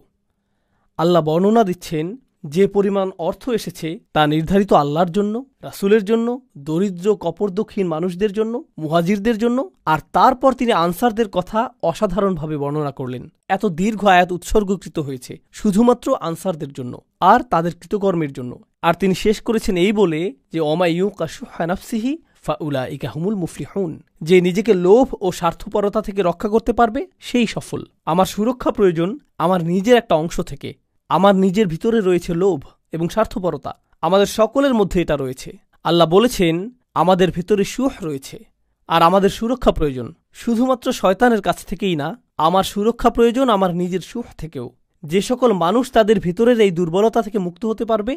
আল্লাহ বর্ণনা দিচ্ছেন, যে পরিমাণ অর্থ এসেছে তা নির্ধারিত আল্লাহর জন্য, রাসূলের জন্য, দরিদ্র কপরদক্ষিণ মানুষদের জন্য, মুহাজিরদের জন্য। আর তারপর তিনি আনসারদের কথা অসাধারণভাবে বর্ণনা করলেন। এত দীর্ঘ আয়াত উৎসর্গকৃত হয়েছে শুধুমাত্র আনসারদের জন্য আর তাদের কৃতকর্মের জন্য। আর তিনি শেষ করেছেন এই বলে যে ওমা ইউকা শুহা নাফসিহি ফাউলাইকা হুমুল মুফলিহুন। যে নিজেকে লোভ ও স্বার্থপরতা থেকে রক্ষা করতে পারবে সেই সফল। আমার সুরক্ষা প্রয়োজন আমার নিজের একটা অংশ থেকে। আমার নিজের ভিতরে রয়েছে লোভ এবং স্বার্থপরতা, আমাদের সকলের মধ্যে এটা রয়েছে। আল্লাহ বলেছেন আমাদের ভিতরে শুহ রয়েছে, আর আমাদের সুরক্ষা প্রয়োজন শুধুমাত্র শয়তানের কাছ থেকেই না, আমার সুরক্ষা প্রয়োজন আমার নিজের শুহ থেকেও। যে সকল মানুষ তাদের ভিতরের এই দুর্বলতা থেকে মুক্ত হতে পারবে,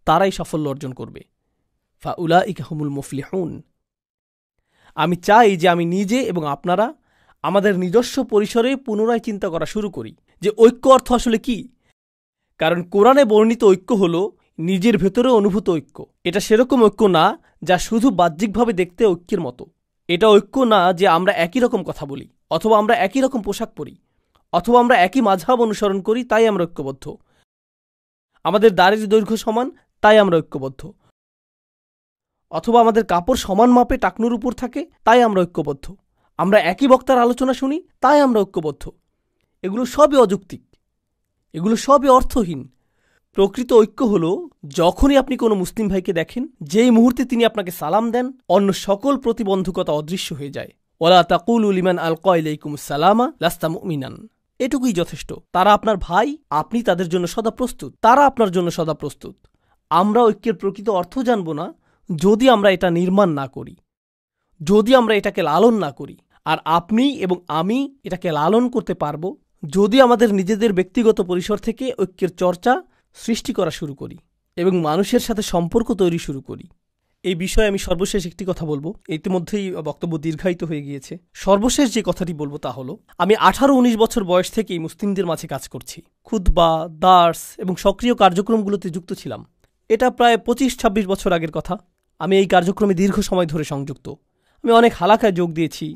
তারাই সাফল্য অর্জন করবে। ফাউলাইকা হুমুল মুফলিহুন। আমি চাই যে আমি নিজে এবং আপনারা আমাদের নিজস্ব পরিসরে পুনরায় চিন্তা করা শুরু করি যে ঐক্য অর্থ আসলে কি। কারণ কোরআনে বর্ণিত ঐক্য হল নিজের ভেতরে অনুভূত ঐক্য। এটা সেরকম ঐক্য না যা শুধু বাহ্যিকভাবে দেখতে ঐক্যের মতো। এটা ঐক্য না যে আমরা একই রকম কথা বলি, অথবা আমরা একই রকম পোশাক পরি, অথবা আমরা একই মাযহাব অনুসরণ করি তাই আমরা ঐক্যবদ্ধ, আমাদের দাড়ির দৈর্ঘ্য সমান তাই আমরা ঐক্যবদ্ধ, অথবা আমাদের কাপড় সমান মাপে টাকনুর উপর থাকে তাই আমরা ঐক্যবদ্ধ, আমরা একই বক্তার আলোচনা শুনি তাই আমরা ঐক্যবদ্ধ। এগুলো সবই অযৌক্তিক, এগুলো সবই অর্থহীন। প্রকৃত ঐক্য হল যখনই আপনি কোনো মুসলিম ভাইকে দেখেন, যেই মুহূর্তে তিনি আপনাকে সালাম দেন, অন্য সকল প্রতিবন্ধকতা অদৃশ্য হয়ে যায়। ওয়ালা তাকুলু লিমান আলকা ইলাইকুমুস সালামা লাস্তা মুমিনান। এটুকুই যথেষ্ট। তারা আপনার ভাই, আপনি তাদের জন্য সদা প্রস্তুত, তারা আপনার জন্য সদা প্রস্তুত। আমরা ঐক্যের প্রকৃত অর্থ জানব না যদি আমরা এটা নির্মাণ না করি, যদি আমরা এটাকে লালন না করি। আর আপনি এবং আমি এটাকে লালন করতে পারব যদি আমাদের নিজেদের ব্যক্তিগত পরিসর থেকে ঐক্যের চর্চা সৃষ্টি করা শুরু করি এবং মানুষের সাথে সম্পর্ক তৈরি শুরু করি। এই বিষয়ে আমি সর্বশেষ একটি কথা বলবো। ইতিমধ্যেই বক্তব্য দীর্ঘায়িত হয়ে গিয়েছে। সর্বশেষ যে কথাটি বলবো তা হলো, আমি 18-19 বছর বয়স থেকেই মুসলিমদের মাঝে কাজ করছি। খুতবা, দার্স এবং সক্রিয় কার্যক্রমগুলোতে যুক্ত ছিলাম। এটা প্রায় 25-26 বছর আগের কথা। আমি এই কার্যক্রমে দীর্ঘ সময় ধরে সংযুক্ত। আমি অনেক হালাকায় যোগ দিয়েছি,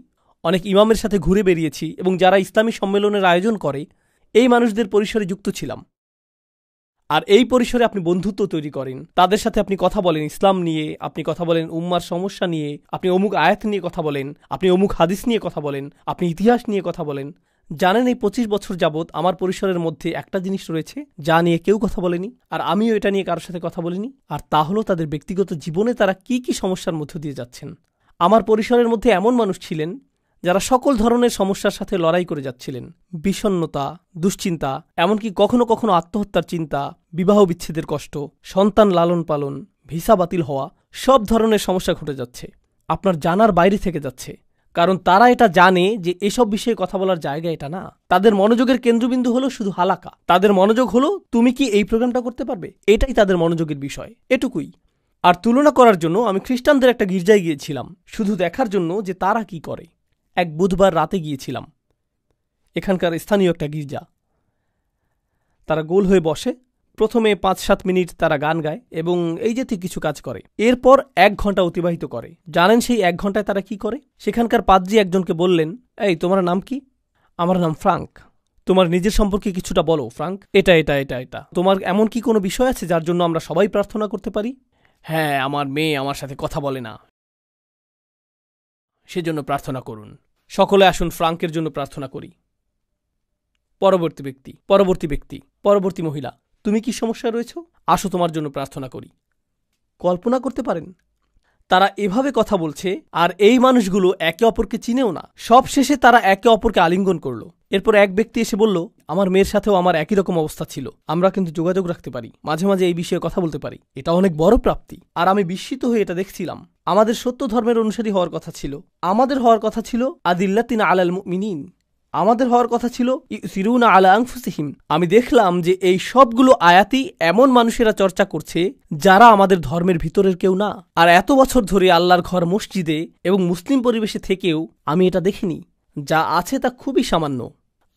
অনেক ইমামের সাথে ঘুরে বেরিয়েছি এবং যারা ইসলামী সম্মেলনের আয়োজন করে এই মানুষদের পরিসরে যুক্ত ছিলাম। আর এই পরিসরে আপনি বন্ধুত্ব তৈরি করেন, তাদের সাথে আপনি কথা বলেন ইসলাম নিয়ে, আপনি কথা বলেন উম্মার সমস্যা নিয়ে, আপনি অমুক আয়াত নিয়ে কথা বলেন, আপনি অমুক হাদিস নিয়ে কথা বলেন, আপনি ইতিহাস নিয়ে কথা বলেন। জানেন, এই 25 বছর যাবৎ আমার পরিসরের মধ্যে একটা জিনিস রয়েছে যা নিয়ে কেউ কথা বলেনি, আর আমিও এটা নিয়ে কারোর সাথে কথা বলিনি। আর তা হলো তাদের ব্যক্তিগত জীবনে তারা কি কি সমস্যার মধ্য দিয়ে যাচ্ছেন। আমার পরিসরের মধ্যে এমন মানুষ ছিলেন যারা সকল ধরনের সমস্যার সাথে লড়াই করে যাচ্ছিলেন। বিষণ্ণতা, দুশ্চিন্তা, এমনকি কখনো কখনো আত্মহত্যার চিন্তা, বিবাহ বিচ্ছেদের কষ্ট, সন্তান লালন পালন, ভিসা বাতিল হওয়া, সব ধরনের সমস্যা ঘটে যাচ্ছে। আপনার জানার বাইরে থেকে যাচ্ছে, কারণ তারা এটা জানে যে এসব বিষয়ে কথা বলার জায়গা এটা না। তাদের মনোযোগের কেন্দ্রবিন্দু হলো শুধু হালাকা। তাদের মনোযোগ হলো তুমি কি এই প্রোগ্রামটা করতে পারবে, এটাই তাদের মনোযোগের বিষয়, এটুকুই। আর তুলনা করার জন্য আমি খ্রিস্টানদের একটা গির্জায় গিয়েছিলাম, শুধু দেখার জন্য যে তারা কি করে। এক বুধবার রাতে গিয়েছিলাম, এখানকার স্থানীয় একটা গির্জা। তারা গোল হয়ে বসে, প্রথমে ৫-৭ মিনিট তারা গান গায় এবং এই জাতীয় কিছু কাজ করে। এরপর ১ ঘন্টা অতিবাহিত করে। জানেন সেই ১ ঘন্টায় তারা কি করে? সেখানকার পাদ্রী একজনকে বললেন, এই তোমার নাম কি? আমার নাম ফ্রাঙ্ক। তোমার নিজের সম্পর্কে কিছুটা বলো ফ্রাঙ্ক। এটা। তোমার এমন কি কোনো বিষয় আছে যার জন্য আমরা সবাই প্রার্থনা করতে পারি? হ্যাঁ, আমার মেয়ে আমার সাথে কথা বলে না, সেজন্য প্রার্থনা করুন। সকলে আসুন ফ্রাঙ্কের জন্য প্রার্থনা করি। পরবর্তী মহিলা, তুমি কি সমস্যা রয়েছ? আসো তোমার জন্য প্রার্থনা করি। কল্পনা করতে পারেন তারা এভাবে কথা বলছে, আর এই মানুষগুলো একে অপরকে চিনেও না। সব শেষে তারা একে অপরকে আলিঙ্গন করল। এরপর এক ব্যক্তি এসে বলল, আমার মেয়ের সাথেও আমার একই রকম অবস্থা ছিল। আমরা কিন্তু যোগাযোগ রাখতে পারি, মাঝে মাঝে এই বিষয়ে কথা বলতে পারি। এটা অনেক বড় প্রাপ্তি। আর আমি বিস্মিত হয়ে এটা দেখছিলাম। আমাদের সত্য ধর্মের অনুসারী হওয়ার কথা ছিল। আমাদের হওয়ার কথা ছিল আদিল্লাতিনা আলাল মুমিনিন। আমাদের হওয়ার কথা ছিল ইউসিরুনা আলা আনফুসিহিম। আমি দেখলাম যে এই সবগুলো আয়াতই এমন মানুষেরা চর্চা করছে যারা আমাদের ধর্মের ভিতরের কেউ না। আর এত বছর ধরে আল্লাহর ঘর মসজিদে এবং মুসলিম পরিবেশে থেকেও আমি এটা দেখিনি। যা আছে তা খুবই সামান্য।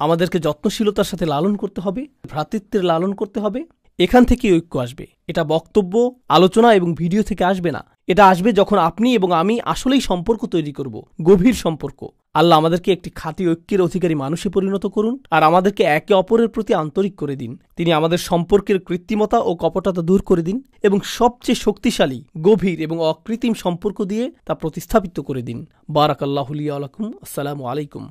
আমাদেরকে যত্নশীলতার সাথে লালন করতে হবে, ভ্রাতৃত্বের লালন করতে হবে। এখান থেকে ঐক্য আসবে। এটা বক্তব্য, আলোচনা এবং ভিডিও থেকে আসবে না। এটা আসবে যখন আপনি এবং আমি আসলেই সম্পর্ক তৈরি করব, গভীর সম্পর্ক। আল্লাহ আমাদেরকে একটি খাঁটি ঐক্যের অধিকারী মানুষে পরিণত করুন, আর আমাদেরকে একে অপরের প্রতি আন্তরিক করে দিন। তিনি আমাদের সম্পর্কের কৃত্রিমতা ও কপটতা দূর করে দিন এবং সবচেয়ে শক্তিশালী, গভীর এবং অকৃত্রিম সম্পর্ক দিয়ে তা প্রতিস্থাপিত করে দিন। বারাকাল্লাহু লি ওয়া লাকুম। আসসালামু আলাইকুম।